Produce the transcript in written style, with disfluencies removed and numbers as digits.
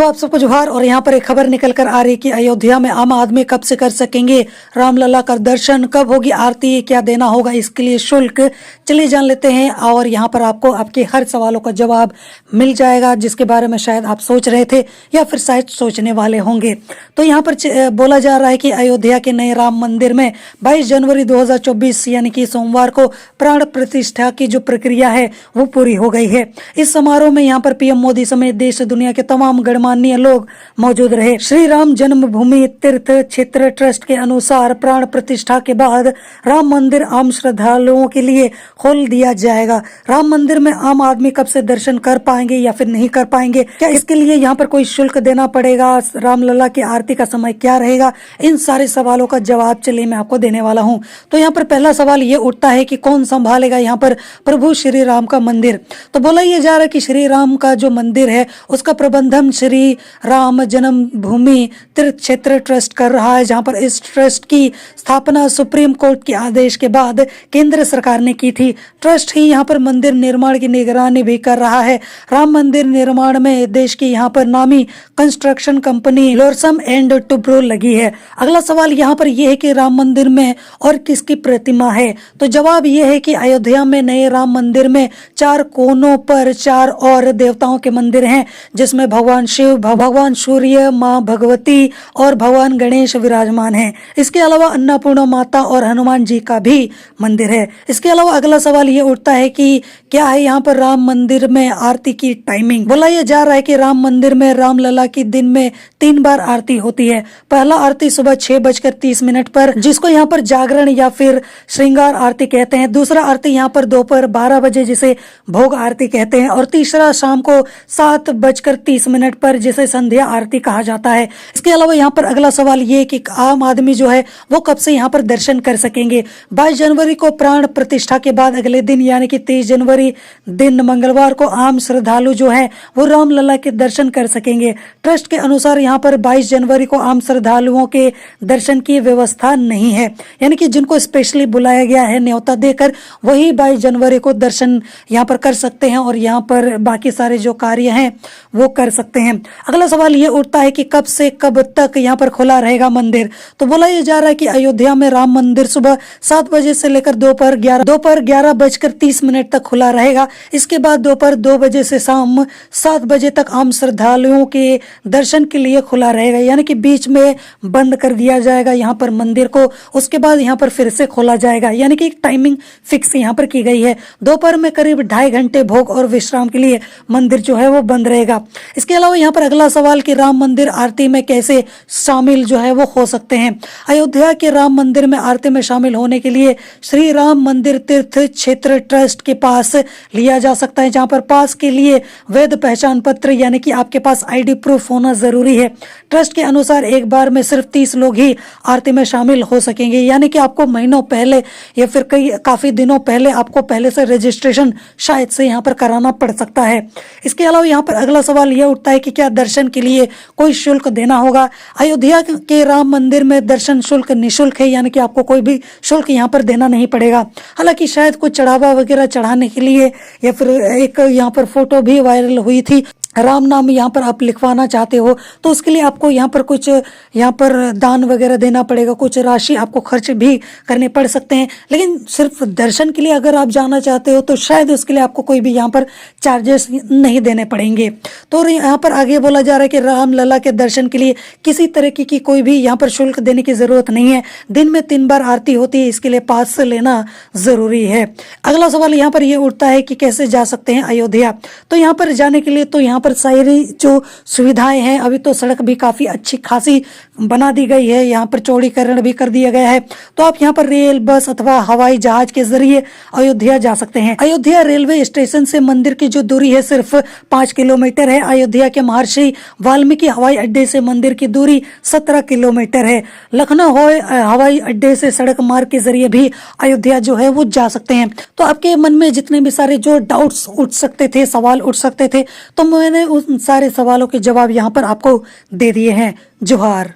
तो आप सबको जोहार। और यहाँ पर एक खबर निकल कर आ रही है कि अयोध्या में आम आदमी कब से कर सकेंगे रामलला का दर्शन, कब होगी आरती, क्या देना होगा इसके लिए शुल्क, चलिए जान लेते हैं। और यहाँ पर आपको आपके हर सवालों का जवाब मिल जाएगा जिसके बारे में शायद आप सोच रहे थे या फिर शायद सोचने वाले होंगे। तो यहाँ पर बोला जा रहा है कि अयोध्या के नए राम मंदिर में 22 जनवरी 2024 यानी कि सोमवार को प्राण प्रतिष्ठा की जो प्रक्रिया है वो पूरी हो गई है। इस समारोह में यहाँ पर पीएम मोदी समेत देश दुनिया के तमाम गणमान्य लोग मौजूद रहे। श्री राम जन्मभूमि तीर्थ क्षेत्र ट्रस्ट के अनुसार प्राण प्रतिष्ठा के बाद राम मंदिर आम श्रद्धालुओं के लिए खोल दिया जाएगा। राम मंदिर में आम आदमी कब से दर्शन कर पाएंगे या फिर नहीं कर पाएंगे, क्या इसके लिए यहाँ पर कोई शुल्क देना पड़ेगा, रामलला की आरती का समय क्या रहेगा, इन सारे सवालों का जवाब चलिए मैं आपको देने वाला हूँ। तो यहाँ पर पहला सवाल ये उठता है कि कौन संभालेगा यहाँ पर प्रभु श्री राम का मंदिर। तो बोला यह जा रहा है कि श्री राम का जो मंदिर है उसका प्रबंधन श्री राम जन्मभूमि तीर्थ क्षेत्र ट्रस्ट कर रहा है, जहां पर इस ट्रस्ट की स्थापना सुप्रीम कोर्ट के आदेश के बाद केंद्र सरकार ने की थी। ट्रस्ट ही यहां पर मंदिर निर्माण की निगरानी भी कर रहा है। राम मंदिर निर्माण में देश की यहां पर नामी कंस्ट्रक्शन कंपनी लोरसम एंड टुब्रो लगी है। अगला सवाल यहां पर यह है कि राम मंदिर में और किसकी प्रतिमा है। तो जवाब यह है कि अयोध्या में नए राम मंदिर में 4 कोनों पर 4 और देवताओं के मंदिर हैं, जिसमें भगवान शिव, भगवान सूर्य, माँ भगवती और भगवान गणेश विराजमान हैं। इसके अलावा अन्नपूर्णा माता और हनुमान जी का भी मंदिर है। इसके अलावा अगला सवाल ये उठता है कि क्या है यहाँ पर राम मंदिर में आरती की टाइमिंग। बोला यह जा रहा है कि राम मंदिर में रामलला की दिन में 3 बार आरती होती है। पहला आरती सुबह 6:30 पर, जिसको यहाँ पर जागरण या फिर श्रृंगार आरती कहते हैं। दूसरा आरती यहाँ पर दोपहर 12 बजे जिसे भोग आरती कहते हैं, और तीसरा शाम को 7:30 पर जिसे संध्या आरती कहा जाता है। इसके अलावा यहाँ पर अगला सवाल ये कि आम आदमी जो है वो कब से यहाँ पर दर्शन कर सकेंगे। 22 जनवरी को प्राण प्रतिष्ठा के बाद अगले दिन यानी कि 23 जनवरी दिन मंगलवार को आम श्रद्धालु जो है वो रामलला के दर्शन कर सकेंगे। ट्रस्ट के अनुसार यहाँ पर 22 जनवरी को आम श्रद्धालुओं के दर्शन की व्यवस्था नहीं है, यानी कि जिनको स्पेशली बुलाया गया है न्योता देकर वही 22 जनवरी को दर्शन यहाँ पर कर सकते हैं और यहाँ पर बाकी सारे जो कार्य हैं वो कर सकते हैं। अगला सवाल ये उठता है कि कब से कब तक यहाँ पर खुला रहेगा मंदिर। तो बोला यह जा रहा है कि अयोध्या में राम मंदिर सुबह 7 बजे से लेकर दोपहर 11:30 तक खुला रहेगा। इसके बाद दोपहर 2 बजे से शाम 7 बजे तक आम श्रद्धालुओं के दर्शन के लिए खुला रहेगा, यानी कि बीच में बंद कर दिया जाएगा यहाँ पर मंदिर को, उसके बाद यहाँ पर फिर से खोला जाएगा, यानी कि टाइमिंग फिक्स यहाँ पर की गई है। दोपहर में करीब 2.5 घंटे भोग और विश्राम के लिए मंदिर जो है वो बंद रहेगा। इसके अलावा यहाँ पर अगला सवाल कि राम मंदिर आरती में कैसे शामिल जो है वो हो सकते हैं। अयोध्या के राम मंदिर में आरती में शामिल होने के लिए श्री राम मंदिर तीर्थ क्षेत्र ट्रस्ट के पास लिया जा सकता है, जहां पर पास के लिए वैध पहचान पत्र यानी कि आपके पास आईडी प्रूफ होना जरूरी है। ट्रस्ट के अनुसार एक बार में सिर्फ 30 लोग ही आरती में शामिल हो सकेंगे, यानी कि आपको महीनों पहले या फिर काफी दिनों पहले आपको पहले से रजिस्ट्रेशन शायद से यहाँ पर कराना पड़ सकता है। इसके अलावा यहाँ पर अगला सवाल यह उठता है कि क्या दर्शन के लिए कोई शुल्क देना होगा। अयोध्या के राम मंदिर में दर्शन शुल्क निःशुल्क है, यानी कि आपको कोई भी शुल्क यहाँ पर देना नहीं पड़ेगा। हालांकि शायद कुछ चढ़ावा वगैरह चढ़ाने के लिए या फिर एक यहाँ पर फोटो भी वायरल हुई थी, राम नाम यहाँ पर आप लिखवाना चाहते हो तो उसके लिए आपको यहाँ पर कुछ यहाँ पर दान वगैरह देना पड़ेगा, कुछ राशि आपको खर्च भी करने पड़ सकते हैं। लेकिन सिर्फ दर्शन के लिए अगर आप जाना चाहते हो तो शायद उसके लिए आपको कोई भी यहाँ पर चार्जेस नहीं देने पड़ेंगे। तो यहाँ पर आगे बोला जा रहा है कि रामलला के दर्शन के लिए किसी तरीके की कोई भी यहाँ पर शुल्क देने की जरूरत नहीं है। दिन में 3 बार आरती होती है, इसके लिए पास लेना जरूरी है। अगला सवाल यहाँ पर यह उठता है कि कैसे जा सकते हैं अयोध्या। तो यहाँ पर जाने के लिए तो यहाँ पर सारी जो सुविधाएं हैं, अभी तो सड़क भी काफी अच्छी खासी बना दी गई है, यहाँ पर चौड़ीकरण भी कर दिया गया है। तो आप यहाँ पर रेल, बस अथवा हवाई जहाज के जरिए अयोध्या जा सकते हैं। अयोध्या रेलवे स्टेशन से मंदिर की जो दूरी है सिर्फ 5 किलोमीटर है। अयोध्या के महर्षि वाल्मीकि हवाई अड्डे से मंदिर की दूरी 17 किलोमीटर है। लखनऊ हवाई अड्डे से सड़क मार्ग के जरिए भी अयोध्या जो है वो जा सकते हैं। तो आपके मन में जितने भी सारे जो डाउट्स उठ सकते थे, सवाल उठ सकते थे, तो मैंने उन सारे सवालों के जवाब यहाँ पर आपको दे दिए हैं। जोहार।